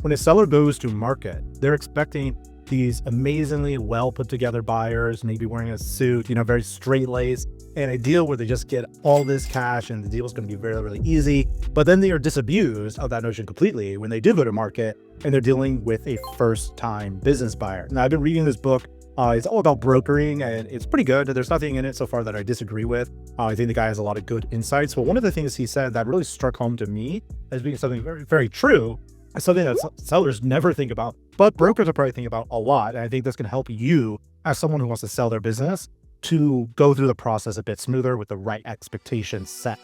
when a seller goes to market, they're expecting these amazingly well put together buyers, maybe wearing a suit, very straight laced, and a deal where they just get all this cash and the deal is going to be really, really easy. But then they are disabused of that notion completely when they do go to market and they're dealing with a first time business buyer. Now, I've been reading this book. It's all about brokering and it's pretty good. There's nothing in it so far that I disagree with. I think the guy has a lot of good insights. But one of the things he said that really struck home to me as being something very, very true, something that sellers never think about, but brokers are probably thinking about a lot. And I think that's going to help you as someone who wants to sell their business to go through the process a bit smoother with the right expectations set.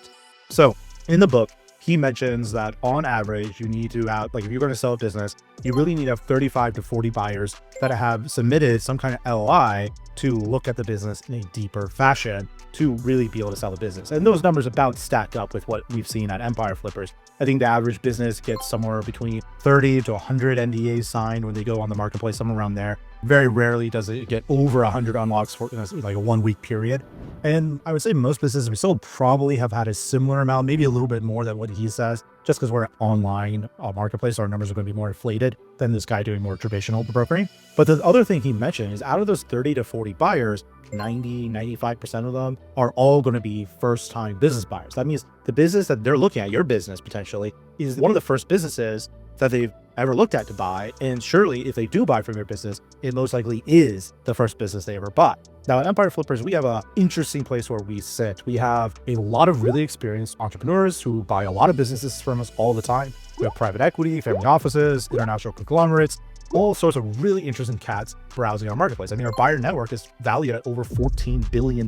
So in the book, he mentions that on average, you need to have, if you're going to sell a business, you really need to have 35 to 40 buyers that have submitted some kind of LOI to look at the business in a deeper fashion to really be able to sell the business. And those numbers about stack up with what we've seen at Empire Flippers. I think the average business gets somewhere between 30 to 100 NDAs signed when they go on the marketplace, somewhere around there. Very rarely does it get over 100 unlocks for like a 1 week period. And I would say most businesses we still probably have had a similar amount, maybe a little bit more than what he says, just because we're online marketplace, our numbers are going to be more inflated than this guy doing more traditional brokering. But the other thing he mentioned is out of those 30 to 40 buyers, 95% of them are all going to be first-time business buyers. That means the business that they're looking at, your business potentially, is one of the first businesses that they've ever looked at to buy. And surely if they do buy from your business, it most likely is the first business they ever bought. Now at Empire Flippers, we have an interesting place where we sit. We have a lot of really experienced entrepreneurs who buy a lot of businesses from us all the time. We have private equity, family offices, international conglomerates, all sorts of really interesting cats browsing our marketplace. I mean, our buyer network is valued at over $14 billion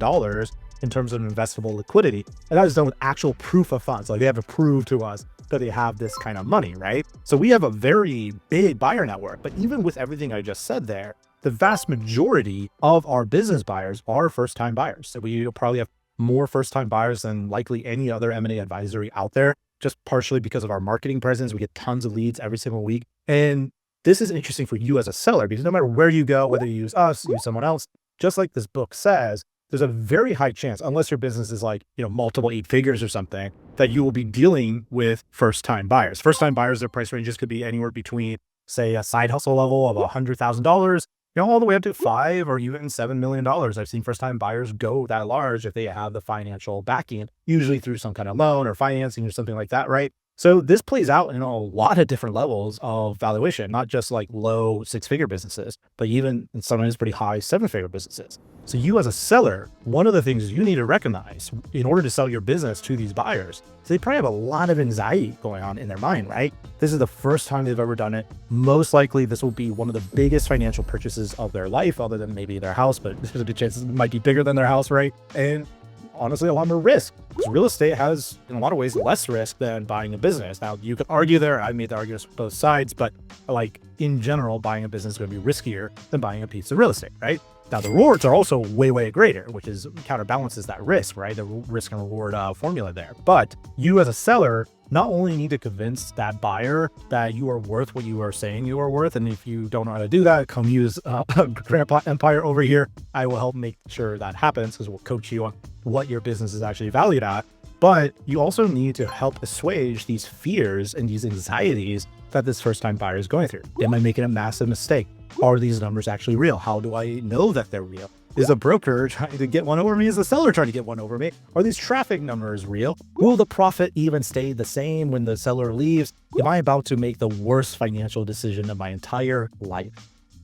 in terms of investable liquidity. And that is done with actual proof of funds. Like they have to prove to us that they have this kind of money, right? So we have a very big buyer network, but even with everything I just said there, the vast majority of our business buyers are first-time buyers. So we probably have more first-time buyers than likely any other M&A advisory out there, just partially because of our marketing presence. We get tons of leads every single week. And this is interesting for you as a seller, because no matter where you go, whether you use us, use someone else, just like this book says, there's a very high chance, unless your business is like, multiple 8 figures or something, that you will be dealing with first-time buyers. First-time buyers, their price ranges could be anywhere between, say, a side hustle level of $100,000, all the way up to $5 or even $7 million. I've seen first-time buyers go that large if they have the financial backing, usually through some kind of loan or financing or something like that, right? So this plays out in a lot of different levels of valuation, not just like low 6-figure businesses, but even sometimes pretty high 7-figure businesses. So you as a seller, one of the things you need to recognize in order to sell your business to these buyers is they probably have a lot of anxiety going on in their mind, right? This is the first time they've ever done it. Most likely this will be one of the biggest financial purchases of their life, other than maybe their house, but there's a good chance it might be bigger than their house, right? And honestly, a lot more risk. Because real estate has, in a lot of ways, less risk than buying a business. Now, you could argue there, I made the arguments for both sides, but in general, buying a business is going to be riskier than buying a piece of real estate, right? Now, the rewards are also way, way greater, which counterbalances that risk, right? The risk and reward formula there. But you as a seller not only need to convince that buyer that you are worth what you are saying you are worth. And if you don't know how to do that, come use Grandpa Empire over here. I will help make sure that happens, because we'll coach you on what your business is actually valued at. But you also need to help assuage these fears and these anxieties that this first-time buyer is going through. Am I making a massive mistake? Are these numbers actually real? How do I know that they're real? Is a broker trying to get one over me? Is the seller trying to get one over me? Are these traffic numbers real? Will the profit even stay the same when the seller leaves? Am I about to make the worst financial decision of my entire life?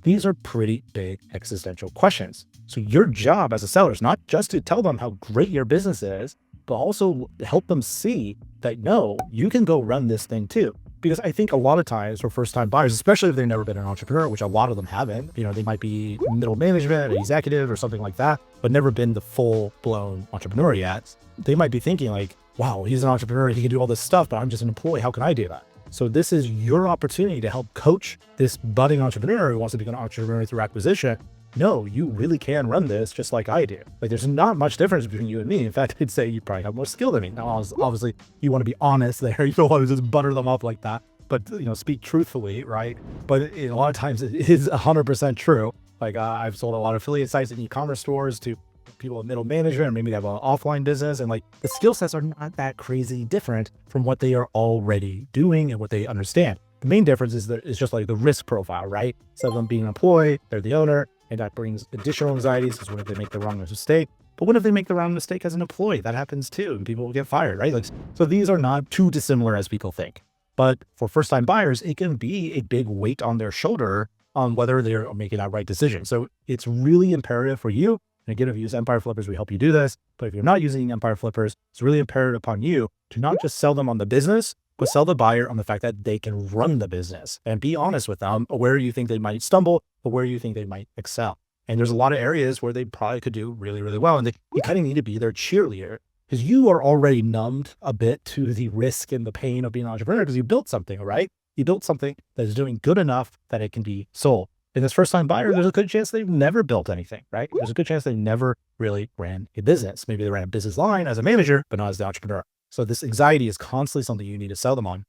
These are pretty big existential questions. So your job as a seller is not just to tell them how great your business is, but also help them see that, no, you can go run this thing too. Because I think a lot of times for first-time buyers, especially if they've never been an entrepreneur, which a lot of them haven't, they might be middle management, or executive or something like that, but never been the full-blown entrepreneur yet. They might be thinking like, wow, he's an entrepreneur, he can do all this stuff, but I'm just an employee. How can I do that? So this is your opportunity to help coach this budding entrepreneur who wants to become an entrepreneur through acquisition. No, you really can run this just like I do. There's not much difference between you and me. In fact, I'd say you probably have more skill than me. Now, obviously, you want to be honest there. You don't want to just butter them up like that, but speak truthfully, right? But a lot of times it is 100% true. I've sold a lot of affiliate sites and e-commerce stores to people in middle management, or maybe they have an offline business, and the skill sets are not that crazy different from what they are already doing and what they understand. The main difference is that it's just like the risk profile, right? So them being an employee, they're the owner, and that brings additional anxieties because what if they make the wrong mistake? But what if they make the wrong mistake as an employee? That happens too, and people will get fired, right? Like, so these are not too dissimilar as people think. But for first-time buyers, it can be a big weight on their shoulder on whether they're making that right decision. So it's really imperative for you. And again, if you use Empire Flippers, we help you do this. But if you're not using Empire Flippers, it's really imperative upon you to not just sell them on the business, but sell the buyer on the fact that they can run the business, and be honest with them where you think they might stumble, but where you think they might excel. And there's a lot of areas where they probably could do really, really well. And you kind of need to be their cheerleader because you are already numbed a bit to the risk and the pain of being an entrepreneur because you built something, right? You built something that is doing good enough that it can be sold. In this first-time buyer, there's a good chance they've never built anything, right? There's a good chance they never really ran a business. Maybe they ran a business line as a manager, but not as the entrepreneur. So this anxiety is constantly something you need to sell them on.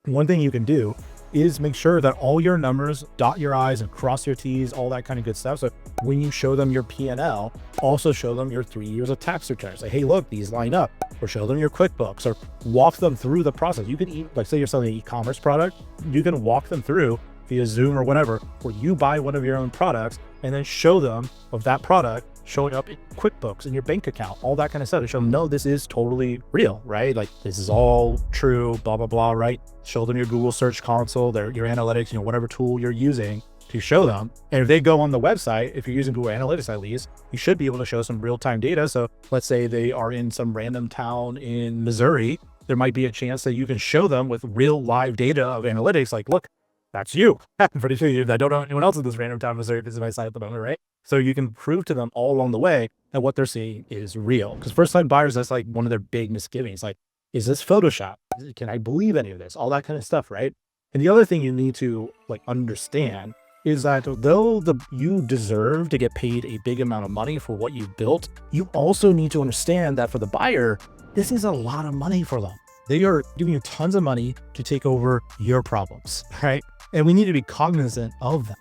One thing you can do is make sure that all your numbers, dot your I's and cross your T's, all that kind of good stuff. So when you show them your P&L, also show them your 3 years of tax returns. Like, hey, look, these line up. Or show them your QuickBooks, or walk them through the process. You can like, say you're selling an e-commerce product, you can walk them through via Zoom or whatever, where you buy one of your own products and then show them of that product showing up in QuickBooks in your bank account, all that kind of stuff to show them, no, this is totally real, right? Like, this is all true, blah, blah, blah, right? Show them your Google Search Console, your analytics, whatever tool you're using to show them. And if they go on the website, if you're using Google Analytics at least, you should be able to show some real-time data. So let's say they are in some random town in Missouri, there might be a chance that you can show them with real live data of analytics, like, look, that's you. I'm pretty sure I don't know anyone else in this random town in Missouri visiting my site at the moment, right? So you can prove to them all along the way that what they're seeing is real. Because first-time buyers, that's like one of their big misgivings. Like, is this Photoshop? Can I believe any of this? All that kind of stuff, right? And the other thing you need to understand is that though you deserve to get paid a big amount of money for what you've built, you also need to understand that for the buyer, this is a lot of money for them. They are giving you tons of money to take over your problems, right? And we need to be cognizant of that.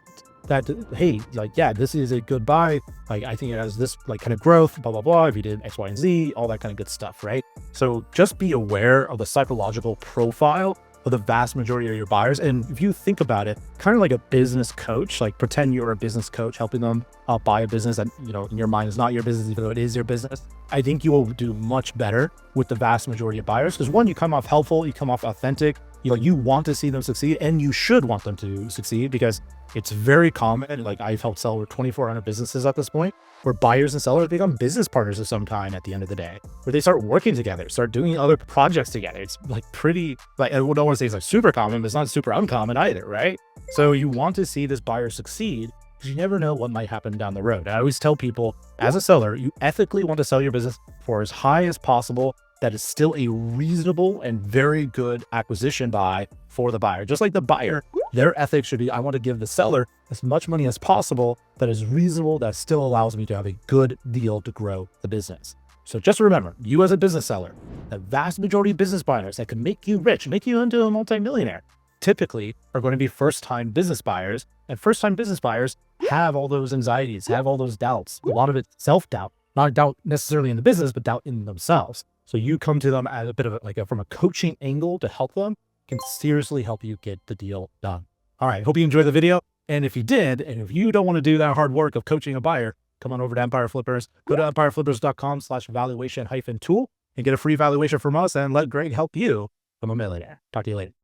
That, hey, yeah, this is a good buy. I think it has this kind of growth, blah, blah, blah. If you did X, Y, and Z, all that kind of good stuff, right? So just be aware of the psychological profile of the vast majority of your buyers. And if you think about it, kind of like a business coach, pretend you're a business coach helping them buy a business that, in your mind is not your business, even though it is your business. I think you will do much better with the vast majority of buyers because one, you come off helpful, you come off authentic, you want to see them succeed, and you should want them to succeed because it's very common. I've helped sell over 2,400 businesses at this point, where buyers and sellers become business partners of some kind at the end of the day, where they start working together, start doing other projects together. It's pretty, I don't want to say it's super common, but it's not super uncommon either, right? So you want to see this buyer succeed because you never know what might happen down the road. I always tell people, as a seller, you ethically want to sell your business for as high as possible. That is still a reasonable and very good acquisition buy for the buyer. Just like the buyer, their ethics should be, I want to give the seller as much money as possible that is reasonable, that still allows me to have a good deal to grow the business. So just remember, you as a business seller, the vast majority of business buyers that can make you rich, make you into a multimillionaire, typically are going to be first-time business buyers. And first-time business buyers have all those anxieties, have all those doubts. A lot of it self-doubt, not doubt necessarily in the business, but doubt in themselves. So you come to them as a bit of from a coaching angle to help them, can seriously help you get the deal done. All right, hope you enjoyed the video. And if you did, and if you don't want to do that hard work of coaching a buyer, come on over to Empire Flippers. Go to empireflippers.com/valuation-tool and get a free valuation from us and let Greg help you become a millionaire. Talk to you later.